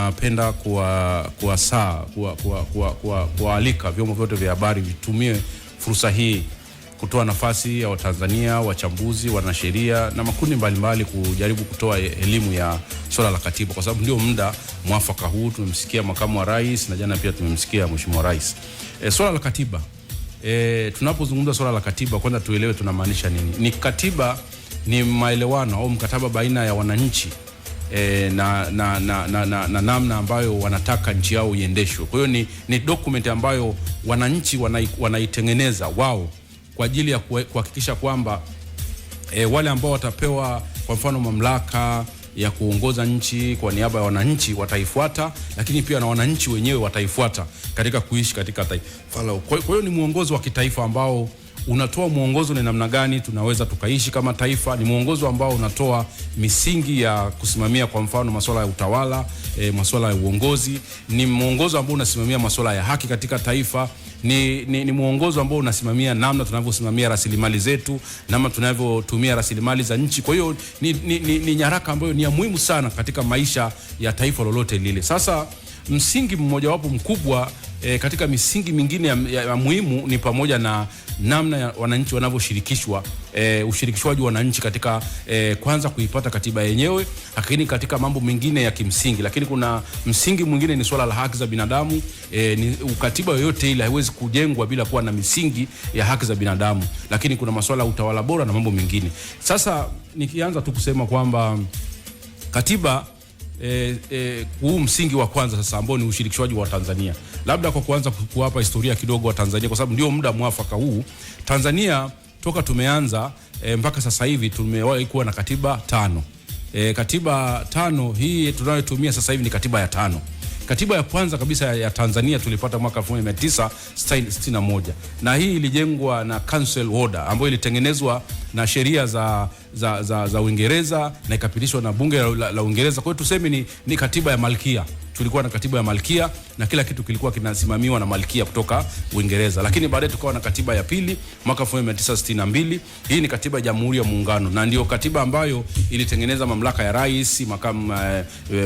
napenda kualika vyombo vyote vya habari vitumie fursa hii kutoa nafasi ya Watanzania, wachambuzi, wanasheria na makundi mbalimbali kujaribu kutoa elimu ya swala la katiba, kwa sababu ndio muda mwafaka huu. Tumemsikia makamu wa rais na jana pia tumemsikia mheshimiwa rais. Swala la katiba, tunapozungumza swala la katiba, kwanza tuelewe tunamaanisha nini. Ni katiba ni maelewano au mkataba baina ya wananchi na namna ambayo wanataka nchi yao iendeshwe. Kwa hiyo ni document ambayo wananchi wanaitengeneza wao kwa ajili ya kuhakikisha kwamba wale ambao watapewa kwa mfano mamlaka ya kuongoza nchi kwa niaba ya wananchi wataifuata, lakini pia na wananchi wenyewe wataifuata katika kuishi katika taifa lao. Kwa hiyo ni muongozo wa kitaifa ambao unatoa muongozo ni namna gani tunaweza tukaishi kama taifa. Ni muongozo ambao unatoa misingi ya kusimamia kwa mfano masuala ya utawala, masuala ya uongozi. Ni muongozo ambao unasimamia masuala ya haki katika taifa. Ni muongozo ambao unasimamia namna tunavyosimamia rasilimali zetu, namna tunavyotumia rasilimali za nchi. Kwa hiyo ni nyaraka ambayo ni ya muhimu sana katika maisha ya taifa lolote lile. Sasa msingi mmoja wapo mkubwa katika misingi mingine ya muhimu ni pamoja na namna ya wananchi wanavyoshirikishwa, ushirikishwaji wa wananchi katika kwanza kuipata katiba yenyewe, lakini katika mambo mengine ya kimsingi. Lakini kuna msingi mwingine ni swala la haki za binadamu. Katiba yoyote ile haiwezi kujengwa bila kuwa na misingi ya haki za binadamu, lakini kuna masuala ya utawala bora na mambo mengine. Sasa nikianza tu kusema kwamba katiba huu msingi wa kwanza sasa ambao ni ushirikishwaji wa Tanzania, labda kwa kuanza kuwapa historia kidogo wa Tanzania, kwa sababu ndio muda mwafaka huu. Tanzania toka tumeanza mpaka sasa hivi tumewahi kuwa na katiba 5. Katiba 5 hii tunayotumia sasa hivi ni katiba ya 5. Katiba ya kwanza kabisa ya Tanzania tulipata mwaka 1961 na hii ilijengwa na Council Order ambayo ilitengenezwa na sheria za Uingereza na ikapitishwa na bunge la Uingereza. Kwa hiyo tuseme ni katiba ya Malkia. Tulikuwa na katiba ya Malkia na kila kitu kilikuwa kinasimamiwa na Malkia kutoka Uingereza. Lakini baadaye tukawa na katiba ya pili mwaka 1962. Hii ni katiba ya Jamhuri ya Muungano na ndio katiba ambayo ilitengeneza mamlaka ya rais, makamu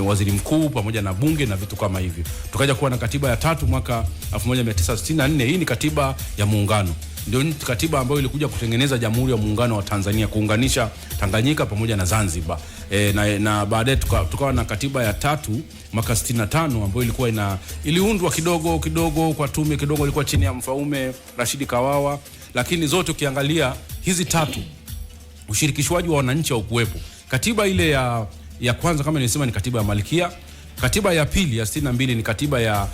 waziri mkuu pamoja na bunge na vitu kama hivyo. Tukaja kuwa na katiba ya tatu mwaka 1964. Hii ni katiba ya Muungano. Ndio katiba ambayo ilikuja kutengeneza Jamhuri ya Muungano wa Tanzania, kuunganisha Tanganyika pamoja na Zanzibar. Na baadaye tukawa na katiba ya tatu mwaka 65 ambayo iliundwa kidogo kwa tume kidogo, ilikuwa chini ya Mfaume Rashidi Kawawa, lakini zote ukiangalia hizi tatu ushirikishwaji wa wananchi haukuwepo. Katiba ile ya kwanza kama nilisema ni katiba ya Malkia. Katiba ya pili ya 62 ni katiba ya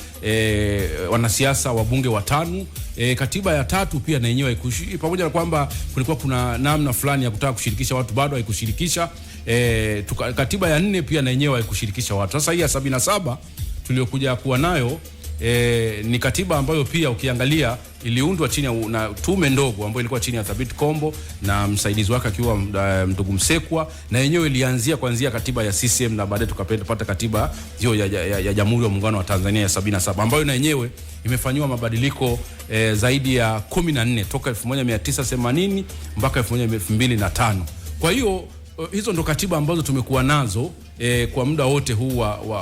wanasiasa wa bunge watano. Katiba ya tatu pia na yenyewe pamoja na kwamba kulikuwa kuna namna fulani ya kutaka kushirikisha watu, bado haikushirikisha. Katiba ya 4 pia na yenyewe haikushirikisha watu. Sasa hii ya 77 tuliokuja kuwa nayo ni katiba ambayo pia ukiangalia iliundwa chini na tume ndogo ambayo ilikuwa chini ya Thabit Kombo na msaidizi wake akiwa ndugu Msekwa, na yenyewe ilianzia kuanzia katiba ya CCM na baadaye tukapata katiba hiyo ya Jamhuri ya Muungano wa Tanzania ya 77 ambayo na yenyewe imefanywa mabadiliko zaidi ya 14 toka 1980 mpaka 2005. Kwa hiyo hizo ndo katiba ambazo tumekuwa nazo kwa muda wote huu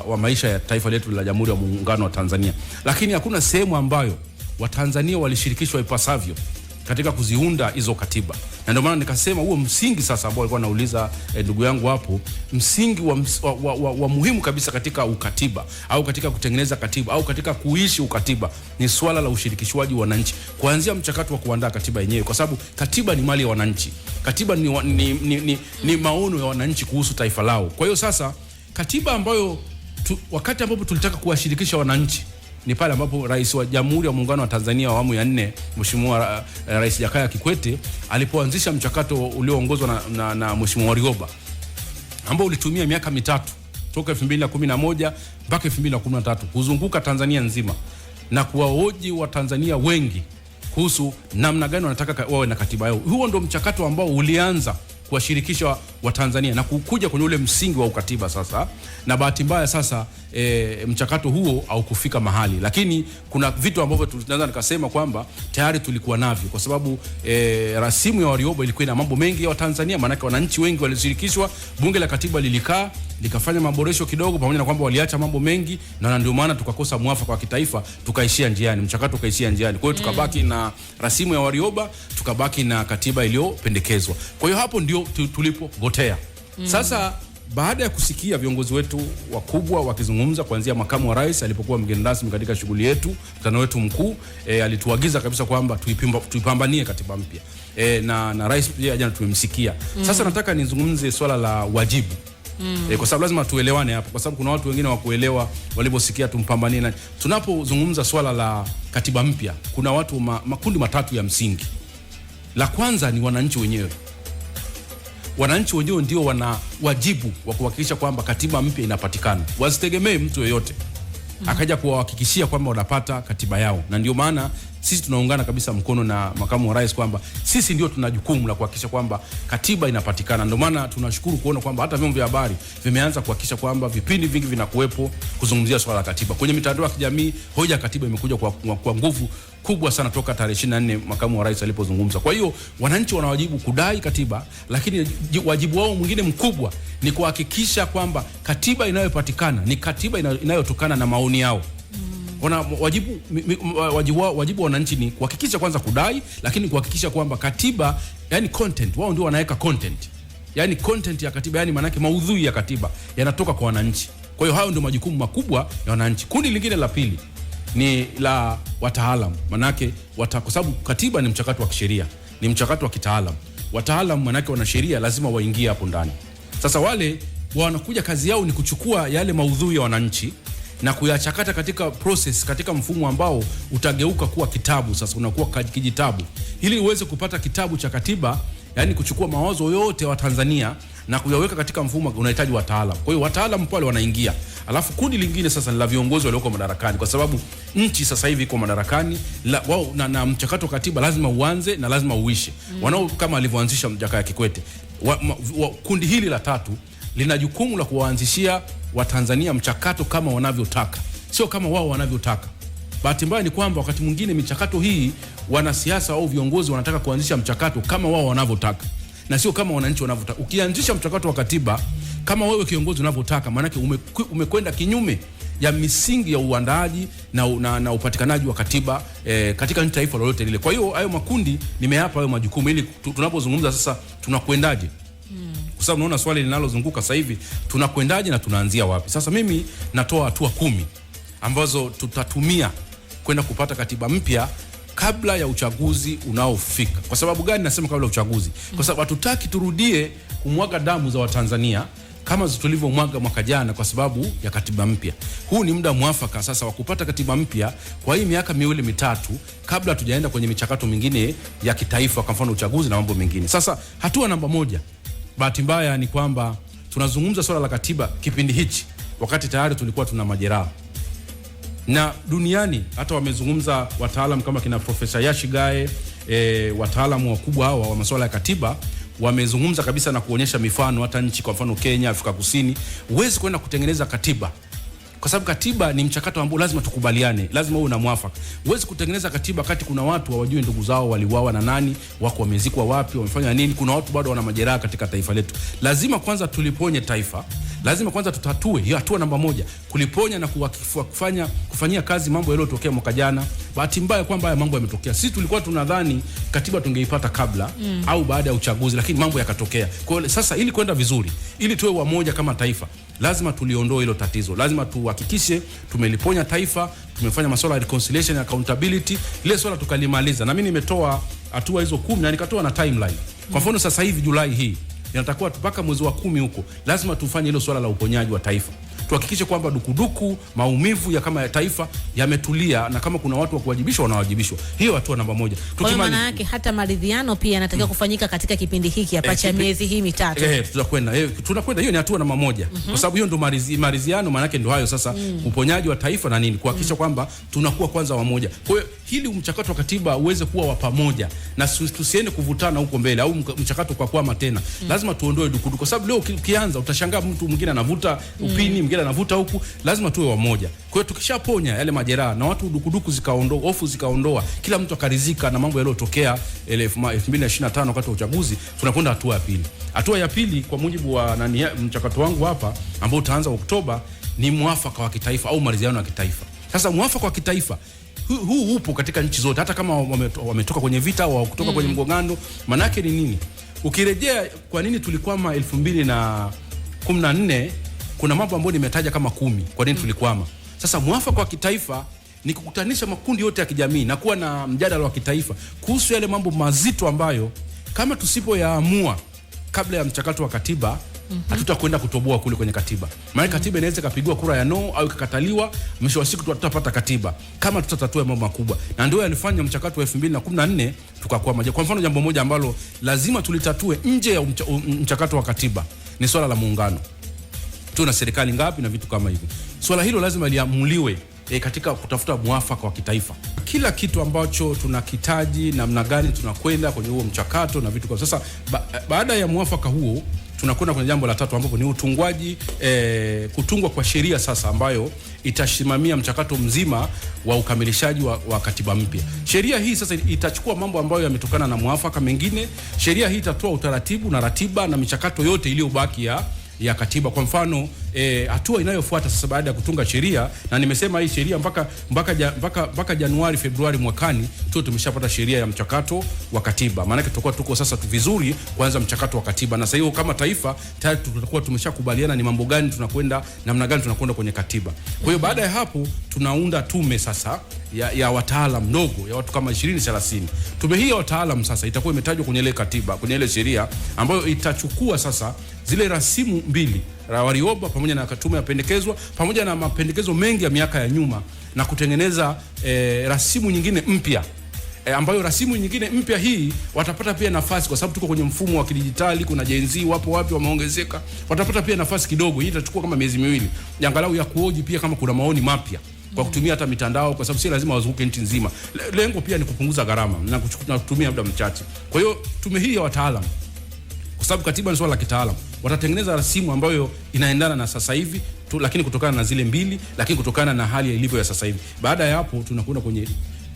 wa maisha ya taifa letu la Jamhuri ya Muungano wa Tanzania. Lakini hakuna sehemu ambayo Watanzania walishirikishwa ipasavyo katika kuziunda hizo katiba. Na ndio maana nikasema huo msingi sasa ambao alikuwa anauliza ndugu yangu hapo, msingi wa muhimu kabisa katika ukatiba au katika kutengeneza katiba au katika kuishi ukatiba ni swala la ushirikishwaji wa wananchi, kuanzia mchakato wa kuandaa katiba yenyewe, kwa sababu katiba ni mali ya wananchi. Katiba ni maono ya wananchi kuhusu taifa lao. Kwa hiyo sasa katiba ambayo wakati ambapo tulitaka kuwashirikisha wananchi ni pale ambapo Rais wa Jamhuri ya Muungano wa Tanzania wa awamu ya 4 Mheshimiwa Rais Jakaya Kikwete alipoanzisha mchakato ulioongozwa na Mheshimiwa Warioba ambao ulitumia miaka mitatu toka 2011 mpaka 2013 kuzunguka Tanzania nzima na kuwahoji wa Tanzania wengi kuhusu namna gani wanataka wawe na katiba yao. Huo ndio mchakato ambao ulianza kuwashirikisha wa Tanzania na kukuja kwenye ule msingi wa ukatiba sasa. Na bahati mbaya sasa mchakato huo au kufika mahali, lakini kuna vitu ambavyo tunaweza nikasema kwamba tayari tulikuwa navyo, kwa sababu rasimu ya Warioba ilikuwa ina mambo mengi ya Watanzania, maana wananchi wengi walishirikishwa, bunge la katiba lilikaa likafanya maboresho kidogo, pamoja na kwamba waliacha mambo mengi, na ndio maana tukakosa mwafaka wa kitaifa, tukaishia njiani, mchakato ukaishia njiani. Kwa hiyo tukabaki na rasimu ya Warioba, tukabaki na katiba iliyopendekezwa. Kwa hiyo hapo ndio tulipogotea. Sasa baada ya kusikia viongozi wetu wakubwa wakizungumza, kuanzia makamu wa rais alipokuwa mgeni rasmi katika shughuli yetu, mkutano wetu mkuu, alituagiza kabisa kwamba tuipambanie katiba mpya. Na rais pia jana tumemsikia. Sasa nataka nizungumze swala la wajibu. Kwa sababu lazima tuelewane hapo, kwa sababu kuna watu wengine wakuelewa waliposikia tumpambanie. Na tunapozungumza swala la katiba mpya, kuna watu makundi matatu ya msingi. La kwanza ni wananchi wenyewe. Wananchi wenyewe ndio wana wajibu wa kuhakikisha kwamba katiba mpya inapatikana. Wasitegemee mtu yeyote akaja kuwahakikishia kwamba wanapata katiba yao. Na ndio maana sisi tunaungana kabisa mkono na makamu wa rais kwamba sisi ndio tuna jukumu la kuhakikisha kwamba katiba inapatikana. Ndio maana tunashukuru kuona kwamba hata vyombo vya habari vimeanza kuhakikisha kwamba vipindi vingi vinakuwepo kuzungumzia swala la katiba. Kwenye mitandao ya kijamii, hoja katiba imekuja kwa nguvu kubwa sana toka tarehe 24 makamu wa rais alipozungumza. Kwa hiyo wananchi wana wajibu kudai katiba, lakini wajibu wao mwingine mkubwa ni kuhakikisha kwamba katiba inayopatikana ni katiba inayotokana na maoni yao. Wana wajibu wa wananchi ni kuhakikisha kwanza kudai, lakini kuhakikisha kwamba katiba, yani content, wao ndio wanaweka content. Yani content ya katiba, yani maana yake maudhui ya katiba yanatoka kwa wananchi. Kwa hiyo hayo ndio majukumu makubwa ya wananchi. Kundi lingine la pili ni la wataalamu. Maana yake kwa sababu katiba ni mchakato wa kisheria, ni mchakato wa kitaalamu. Wataalamu maana yake wana sheria lazima waingie hapo ndani. Sasa wale wanakuja, kazi yao ni kuchukua yale maudhui ya wananchi na kuyachakata katika process, katika mfumo ambao utageuka kuwa kitabu. Sasa unakuwa kijitabu. Ili uweze kupata kitabu cha katiba, yani kuchukua mawazo yote wa Tanzania na kuyaweka katika mfumo, unahitaji wataalamu. Kwa hiyo wataalamu pale wanaingia. Alafu kundi lingine sasa ni la viongozi walioko madarakani, kwa sababu nchi sasa hivi iko madarakani. Wao na mchakato katiba lazima uanze na lazima uishe. Wanao kama alivyoanzisha Jakaya Kikwete. Kundi hili la tatu lina jukumu la kuwaanzishia Watanzania mchakato kama wanavyotaka, sio kama wao wanavyotaka. Bahati mbaya ni kwamba wakati mwingine michakato hii wanasiasa au viongozi wanataka kuanzisha mchakato kama wao wanavyotaka na sio kama wananchi wanavyotaka. Ukianzisha mchakato wa katiba kama wewe kiongozi unavyotaka, maana yake umekwenda kinyume ya misingi ya uandaaji na upatikanaji wa katiba katika taifa lolote lile. Kwa hiyo hayo makundi nimeyapa hayo majukumu, ili tunapozungumza sasa tunakwendaje. Kwa sababu unaona swali linalozunguka sasa hivi, tunakwendaje na tunaanzia wapi? Sasa mimi natoa hatua 10 ambazo tutatumia kwenda kupata katiba mpya kabla ya uchaguzi unaofika. Kwa sababu gani nasema kabla ya uchaguzi? Kwa sababu hatutaki turudie kumwaga damu za Watanzania kama tulivyomwaga mwaka jana kwa sababu ya katiba mpya. Huu ni muda mwafaka sasa wa kupata katiba mpya kwa hii miaka miwili mitatu kabla tujaenda kwenye michakato mingine ya kitaifa, kwa mfano uchaguzi na mambo mengine. Sasa hatua namba 1, bahati mbaya ni kwamba tunazungumza swala la katiba kipindi hichi wakati tayari tulikuwa tuna majeraha. Na duniani hata wamezungumza wataalamu kama kina Profesa Yashigae, wataalamu wakubwa hawa wa masuala ya katiba wamezungumza kabisa na kuonyesha mifano. Hata nchi kwa mfano Kenya, Afrika Kusini, huwezi kwenda kutengeneza katiba, kwa sababu katiba ni mchakato ambao lazima tukubaliane, lazima uwe na mwafaka. Huwezi kutengeneza katiba kati kuna watu hawajui ndugu zao waliuawa na nani, wako wamezikwa wapi, wamefanya nini, kuna watu bado wana majeraha katika taifa letu. Lazima kwanza tuliponye taifa, lazima kwanza tutatue. Hiyo hatua namba 1, kuliponya na kufanyia kazi mambo yaliyotokea mwaka jana. Bahati mbaya kwamba haya mambo yametokea. Sisi tulikuwa tunadhani katiba tungeipata kabla au baada ya uchaguzi, lakini mambo yakatokea. Kwa hiyo sasa, ili kwenda vizuri, ili tuwe wamoja kama taifa, lazima tuliondoe hilo tatizo. Lazima tuhakikishe tumeliponya taifa, tumefanya masuala ya reconciliation, accountability, ile swala tukalimaliza. Na mimi nimetoa hatua hizo 10 na nikatoa na timeline. Kwa mfano sasa hivi Julai hii inatakuwa mpaka mwezi wa 10 huko, lazima tufanye hilo swala la uponyaji wa taifa. Tuhakikishe kwamba dukuduku, maumivu ya kama ya taifa yametulia, na kama kuna watu wa kuwajibishwa wanawajibishwa. Hiyo hatua namba 1. Kwa maana yake hata maridhiano pia yanatakiwa kufanyika katika kipindi hiki hapa cha miezi hii mitatu. Tunakwenda hiyo ni hatua namba 1. Kwa sababu hiyo ndo maridhiano, maana yake ndo hayo sasa, uponyaji wa taifa na nini, kuhakikisha kwamba tunakuwa kwanza wamoja. Kwa hiyo hili mchakato wa katiba uweze kuwa wa pamoja na tusiende kuvutana huko mbele au mchakato kwa kwama tena. Lazima tuondoe dukuduku, kwa sababu leo ukianza utashangaa mtu mwingine anavuta upini, mwingine anavuta huku, lazima tuwe wamoja. Kwa hiyo tukishaponya yale majeraha na watu dukuduku zikaondoa, hofu zikaondoa, kila mtu akaridhika na mambo yaliyotokea 2025 wakati wa uchaguzi, tunakwenda hatua ya pili. Hatua ya pili kwa mujibu wa mchakato wangu hapa ambao utaanza Oktoba ni muafaka wa kitaifa au maridhiano ya kitaifa. Sasa muafaka wa kitaifa huu upo katika nchi zote, hata kama wametoka kwenye vita au kutoka kwenye mgongano. Maana yake ni nini? Ukirejea kwa nini tulikwama 2014, kuna mambo ambayo nimetaja kama 10 kwa nini tulikwama. Sasa muafaka wa kitaifa ni kukutanisha makundi yote ya kijamii na kuwa na mjadala wa kitaifa kuhusu yale mambo mazito ambayo kama tusipoyaamua kabla ya mchakato wa katiba hatutakwenda kutoboa kule kwenye katiba. Maana katiba inaweza kapigwa kura ya no au ikakataliwa, mwisho wa siku tutapata katiba kama tutatatua mambo makubwa. Na ndio yalifanya mchakato wa 2014 tukakwama. Kwa mfano jambo moja ambalo lazima tulitatue nje ya mchakato wa katiba ni swala la muungano. Tuna serikali ngapi na vitu kama hivyo. Swala hilo lazima liamuliwe katika kutafuta muafaka wa kitaifa. Kila kitu ambacho tunakitaji, namna gani tunakwenda kwenye huo mchakato na vitu kwa sasa. Baada ya muafaka huo tunakwenda kwenye jambo la tatu ambapo ni kutungwa kwa sheria sasa ambayo itasimamia mchakato mzima wa ukamilishaji wa katiba mpya. Sheria hii sasa itachukua mambo ambayo yametokana na muafaka mengine. Sheria hii itatoa utaratibu na ratiba na michakato yote iliyobaki ya katiba. Kwa mfano hatua inayofuata sasa baada ya kutunga sheria, na nimesema hii sheria mpaka Januari Februari mwakani tumeshapata sheria ya mchakato wa katiba. Maana tutakuwa tuko sasa vizuri kuanza mchakato wa katiba, na sasa hiyo kama taifa tayari tutakuwa tumeshakubaliana ni mambo gani tunakwenda, namna gani tunakwenda kwenye katiba. Kwa hiyo baada ya hapo tunaunda tume sasa ya wataalamu ndogo ya watu kama 20-30. Tume hii ya wataalamu sasa itakuwa imetajwa kwenye ile katiba, kwenye ile sheria ambayo itachukua sasa zile rasimu mbili Warioba pamoja na tume ya pendekezwa pamoja na mapendekezo mengi ya miaka ya nyuma na kutengeneza rasimu nyingine mpya. Ambayo rasimu nyingine mpya hii watapata pia nafasi, kwa sababu tuko kwenye mfumo wa kidijitali, kuna Gen Z wapo wapi wameongezeka, watapata pia nafasi kidogo. Hii itachukua kama miezi 2 angalau ya kuoji pia kama kuna maoni mapya kwa kutumia hata mitandao, kwa sababu si lazima wazunguke nchi nzima. Lengo pia ni kupunguza gharama na kutumia muda mchache. Kwa hiyo tume hii ya wataalamu, kwa sababu katiba ni swala la kitaalamu, watatengeneza rasimu ambayo inaendana na sasa hivi lakini kutokana na zile mbili, lakini kutokana na hali ilivyo ya sasa hivi. Baada ya hapo tunakwenda kwenye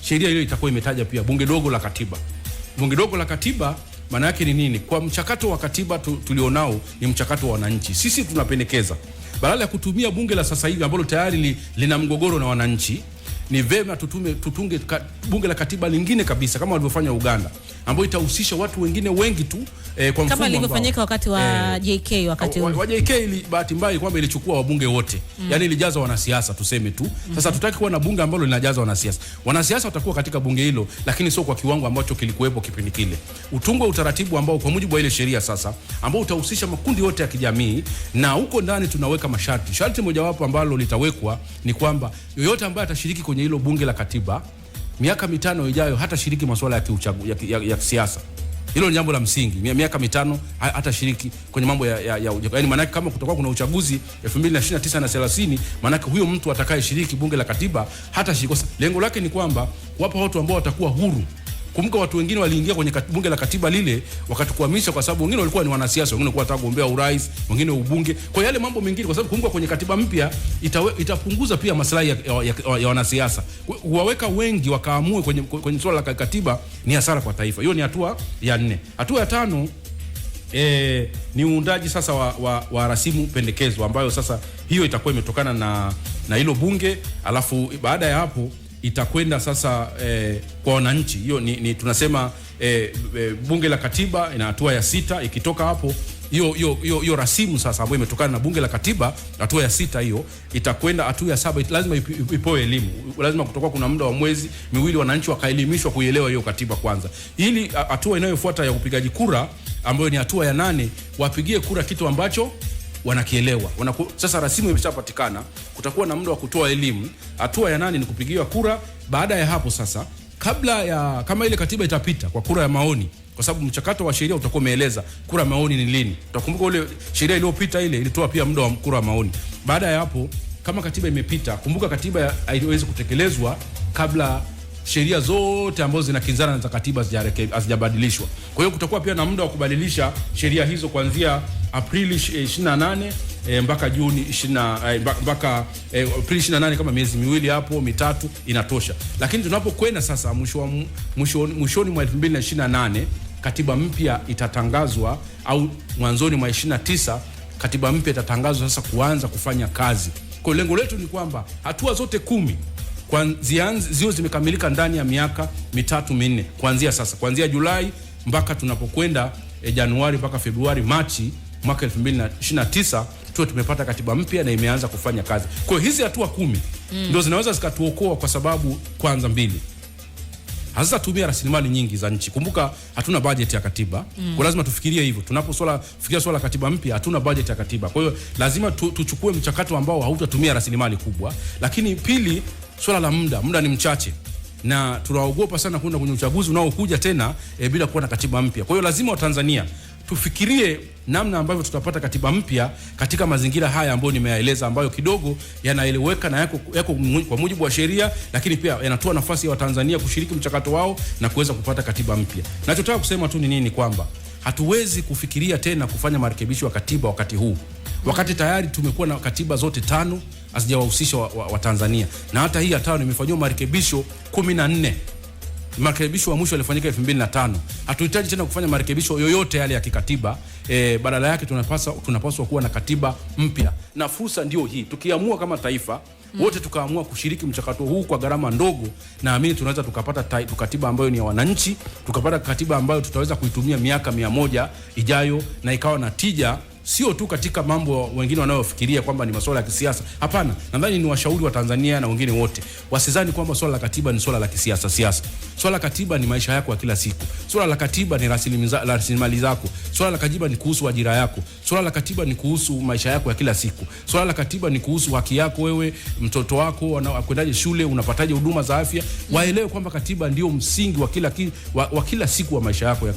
sheria ile itakuwa imetaja pia bunge dogo la katiba. Bunge dogo la katiba maana yake ni nini? Kwa mchakato wa katiba tulionao ni mchakato wa wananchi. Sisi tunapendekeza badala ya kutumia bunge la sasa hivi ambalo tayari lina mgogoro na wananchi, ni vema tutunge bunge la katiba lingine kabisa kama walivyofanya Uganda, ambayo itahusisha watu wengine wengi tu kwa mfumo kama ilivyofanyika wakati wa JK wakati wa JK. Bahati mbaya kwamba ilichukua wabunge wote, yani ilijaza wanasiasa tuseme tu. Sasa tutaki kuwa na bunge ambalo linajaza wanasiasa. Wanasiasa watakuwa katika bunge hilo, lakini sio kwa kiwango ambacho kilikuwepo kipindi kile. Utungwe utaratibu ambao kwa mujibu wa ile sheria sasa, ambao utahusisha makundi yote ya kijamii, na huko ndani tunaweka masharti. Sharti mojawapo ambalo litawekwa ni kwamba yoyote ambaye atashiriki kwenye hilo bunge la katiba miaka 5 ijayo hata shiriki masuala ya kisiasa. Hilo ni jambo la msingi. Miaka 5 hata shiriki kwenye mambo yani maana kama kutakuwa kuna uchaguzi 2029 na 30, maana huyo mtu atakaye shiriki bunge la katiba hata shiriki. Lengo lake ni kwamba wapo watu ambao watakuwa huru. Kumbuka watu wengine waliingia kwenye bunge la katiba lile wakatukwamisha, kwa sababu wengine walikuwa ni wanasiasa, wengine walikuwa wanataka kugombea urais, wengine ubunge. Kwa yale mambo mengine, kwa sababu kumbuka kwenye katiba mpya itapunguza pia maslahi ya wanasiasa. Kuwaweka wengi wakaamue kwenye swala la katiba ni hasara kwa taifa. Hiyo ni hatua ya 4. Hatua ya 5 ni uundaji sasa wa rasimu pendekezo, ambayo sasa hiyo itakuwa imetokana na hilo bunge, alafu baada ya hapo itakwenda sasa kwa wananchi. Hiyo ni tunasema bunge la katiba ina hatua ya 6. Ikitoka hapo hiyo rasimu sasa ambayo imetokana na bunge la katiba, hatua ya 6 hiyo itakwenda hatua ya 7. Lazima ipoe elimu, lazima kutoka kuna muda wa miezi 2 wananchi wakaelimishwa kuielewa hiyo katiba kwanza, ili hatua inayofuata ya upigaji kura ambayo ni hatua ya 8 wapigie kura kitu ambacho wanakielewa. Sasa rasimu imeshapatikana, kutakuwa na muda wa kutoa elimu. Hatua ya 8 ni kupigiwa kura. Baada ya hapo sasa, kabla ya kama ile katiba itapita kwa kura ya maoni, kwa sababu mchakato wa sheria utakuwa umeeleza kura ya maoni ni lini. Utakumbuka ile sheria iliyopita ile ilitoa pia muda wa kura ya maoni. Baada ya hapo kama katiba imepita, kumbuka katiba haiwezi kutekelezwa kabla sheria zote ambazo zinakinzana na katiba hazijabadilishwa. Kwa hiyo kutakuwa pia na muda wa kubadilisha sheria hizo kuanzia Aprili 28 mpaka Juni 20 mpaka Aprili 28 kama miezi miwili hapo mitatu inatosha. Lakini tunapokwenda sasa mwishoni mwa 2028 katiba mpya itatangazwa, au mwanzoni mwa 29 katiba mpya itatangazwa sasa kuanza kufanya kazi. Kwa lengo letu ni kwamba hatua zote 10 zio zimekamilika ndani ya miaka mitatu minne kuanzia sasa, kuanzia Julai mpaka tunapokwenda Januari mpaka Februari Machi mwaka 2029 tuwe tumepata katiba mpya na imeanza kufanya kazi. Kwa hiyo hizi hatua 10 ndio zinaweza zikatuokoa, kwa sababu kwanza mbili, hazitatumia rasilimali nyingi za nchi. Kumbuka hatuna budget ya katiba. Kwa lazima tufikirie hivyo. Tunapofikiria swala katiba mpya, hatuna budget ya katiba. Kwa hiyo lazima tuchukue mchakato ambao hautatumia rasilimali kubwa. Lakini pili, swala la muda ni mchache. Na tunaogopa sana kwenda kwenye uchaguzi unaokuja tena bila kuwa na katiba mpya. Kwa hiyo lazima Watanzania tufikirie namna ambavyo tutapata katiba mpya katika mazingira haya ambayo nimeyaeleza, ambayo kidogo yanaeleweka na yako kwa mujibu wa sheria, lakini pia yanatoa nafasi ya Watanzania kushiriki mchakato wao na kuweza kupata katiba mpya. Nachotaka kusema tu ni nini, kwamba hatuwezi kufikiria tena kufanya marekebisho ya katiba wakati huu, wakati tayari tumekuwa na katiba zote 5 hazijawahusisha Watanzania, na hata hii ya 5 imefanywa marekebisho 14. Marekebisho wa mwisho yalifanyika 2005. Hatuhitaji tena kufanya marekebisho yoyote yale ya kikatiba. Badala yake tunapaswa kuwa na katiba mpya, na fursa ndio hii. Tukiamua kama taifa wote tukaamua kushiriki mchakato huu kwa gharama ndogo, naamini tunaweza tukapata katiba ambayo ni ya wananchi, tukapata katiba ambayo tutaweza kuitumia miaka 100 ijayo na ikawa na tija, sio tu katika mambo wengine wanayofikiria kwamba ni masuala ya kisiasa. Hapana, nadhani ni washauri wa Tanzania na wengine wote wasizani kwamba swala la katiba ni swala la kisiasa. Swala la katiba ni maisha yako ya kila siku. Swala la katiba ni rasilimali zako. Swala la katiba ni kuhusu ajira yako. Swala la katiba ni kuhusu maisha yako ya kila siku. Swala la katiba ni kuhusu haki yako wewe, mtoto wako anakwendaje shule, unapataje huduma za afya. Waelewe kwamba katiba ndio msingi wa kila siku wa maisha yako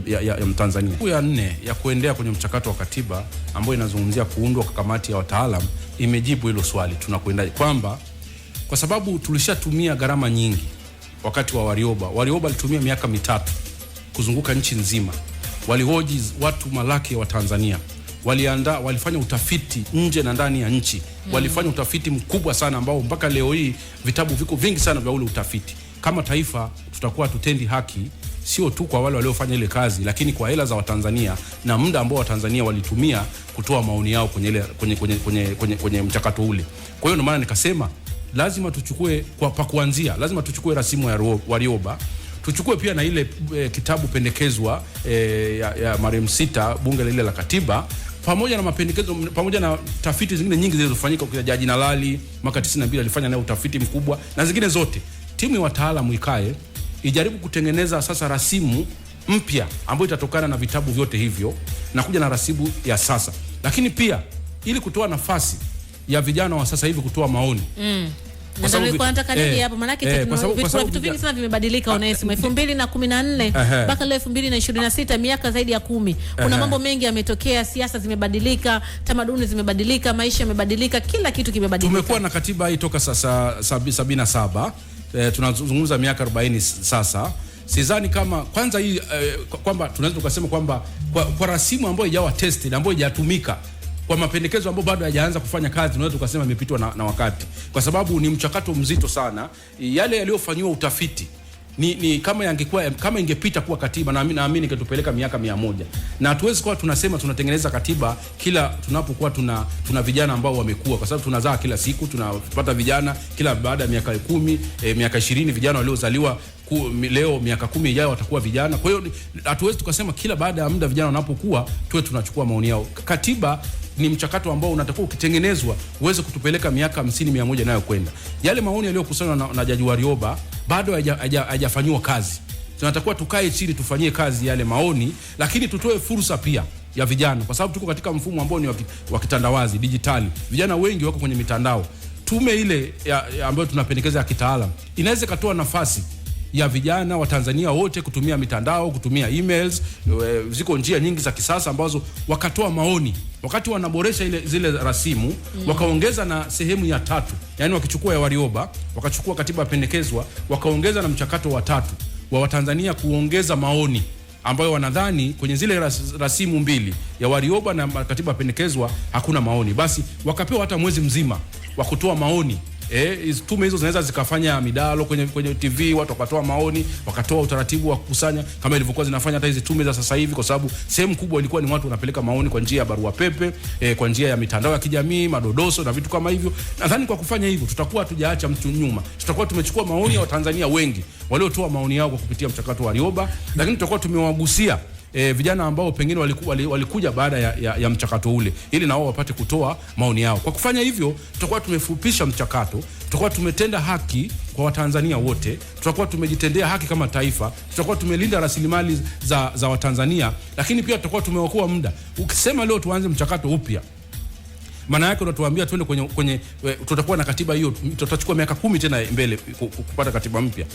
ya Mtanzania. Ya 4 ya kuendea kwenye mchakato wa katiba ambayo inazungumzia kuundwa kwa kamati ya wataalam imejibu hilo swali, tunakwendaje, kwamba kwa sababu tulishatumia gharama nyingi wakati wa Warioba. Warioba alitumia miaka 3 kuzunguka nchi nzima, walihoji watu malaki wa Tanzania, walifanya utafiti nje na ndani ya nchi. Walifanya utafiti mkubwa sana ambao mpaka leo hii vitabu viko vingi sana vya ule utafiti. Kama taifa tutakuwa tutendi haki sio tu kwa wale waliofanya ile kazi, lakini kwa hela za Watanzania na muda ambao Watanzania walitumia kutoa maoni yao kwenye mchakato ule. Kwa hiyo ndio maana nikasema lazima tuchukue kuanzia, lazima tuchukue rasimu ya Warioba, tuchukue pia na ile kitabu pendekezwa ya marehemu Sita, bunge lile la katiba, pamoja na mapendekezo, pamoja na tafiti zingine nyingi zilizofanyika kwa Jaji Nalali mwaka 92 alifanya nayo utafiti mkubwa, na zingine zote. Timu ya wataalamu ikae ijaribu kutengeneza sasa rasimu mpya ambayo itatokana na vitabu vyote hivyo na kuja na rasimu ya sasa. Lakini pia ili kutoa nafasi ya vijana wa sasa hivi kutoa maoni. Kwa sababu nataka nini hapo, maana vitu vingi sana vimebadilika. Unaesema 2014 mpaka leo 2026, miaka zaidi ya 10. Kuna mambo mengi yametokea, siasa zimebadilika, tamaduni zimebadilika, maisha yamebadilika, kila kitu kimebadilika. Tumekuwa na katiba hii toka sasa 77. Tunazungumza miaka 40 sasa. Sidhani kama kwanza hii kwamba tunaweza tukasema kwamba kwa rasimu ambayo haijawa tested, ambayo haijatumika, kwa mapendekezo ambayo bado hayajaanza kufanya kazi, tunaweza tukasema imepitwa na wakati, kwa sababu ni mchakato mzito sana. Yale yaliyofanywa utafiti ni kama ingepita kuwa katiba, na naamini ingetupeleka miaka 100. Na hatuwezi kwa tunasema tunatengeneza katiba kila tunapokuwa tuna vijana ambao wamekuwa, kwa sababu tunazaa kila siku, tunapata vijana kila baada ya miaka 10, miaka 20, vijana waliozaliwa leo miaka 10 ijayo watakuwa vijana. Kwa hiyo hatuwezi tukasema kila baada ya muda vijana wanapokuwa tuwe tunachukua maoni yao. Katiba ni mchakato ambao unatakiwa ukitengenezwa uweze kutupeleka miaka 50, 100 nayo kwenda. Yale maoni yaliyokusanywa na Jaji Warioba bado hajafanywa kazi. Tunatakiwa tukae chini tufanyie kazi yale maoni, lakini tutoe fursa pia ya vijana, kwa sababu tuko katika mfumo ambao ni wa kitandawazi, digitali. Vijana wengi wako kwenye mitandao. Tume ile ambayo tunapendekeza ya kitaalamu inaweza katoa nafasi ya vijana wa Tanzania wote kutumia mitandao, kutumia emails. Ziko njia nyingi za kisasa ambazo wakatoa maoni wakati wanaboresha zile rasimu, wakaongeza na sehemu ya 3. Yani wakichukua ya Warioba, wakachukua katiba pendekezwa, wakaongeza na mchakato wa 3 wa Watanzania kuongeza maoni ambayo wanadhani kwenye zile rasimu mbili ya Warioba na katiba pendekezwa hakuna maoni, basi wakapewa hata mwezi mzima wa kutoa maoni. Tume hizo zinaweza zikafanya midalo kwenye TV, watu wakatoa maoni, wakatoa utaratibu wa kukusanya kama ilivyokuwa zinafanya hata hizi tume za sasa hivi, kwa sababu sehemu kubwa ilikuwa ni watu wanapeleka maoni kwa njia ya barua pepe, kwa njia ya mitandao ya kijamii, madodoso na vitu kama hivyo. Nadhani kwa kufanya hivyo tutakuwa hatujaacha mtu nyuma. Tutakuwa tumechukua maoni ya Watanzania wengi waliotoa maoni yao kwa kupitia mchakato wa Warioba, lakini tutakuwa tumewagusia vijana ambao pengine walikuja baada ya mchakato ule, ili nao wapate kutoa maoni yao. Kwa kufanya hivyo tutakuwa tumefupisha mchakato, tutakuwa tumetenda haki kwa Watanzania wote, tutakuwa tumejitendea haki kama taifa, tutakuwa tumelinda rasilimali za Watanzania, lakini pia tutakuwa tumeokoa muda. Ukisema leo tuanze mchakato upya, maana yake unatuambia twende kwenye tutakuwa na katiba hiyo, tutachukua miaka 10 tena mbele kupata katiba mpya.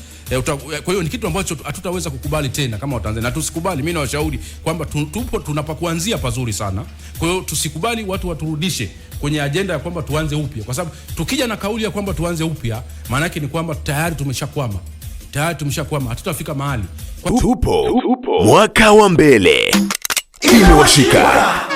Kwa hiyo ni kitu ambacho hatutaweza kukubali tena kama Watanzania, na tusikubali. Mimi nawashauri kwamba tupo tunapakuanzia pazuri sana. Kwa hiyo tusikubali watu waturudishe kwenye ajenda ya kwamba tuanze upya, kwa sababu tukija na kauli ya kwamba tuanze upya, maana yake ni kwamba tayari tumeshakwama, hatutafika mahali. Tupo mwaka wa mbele, imewashika.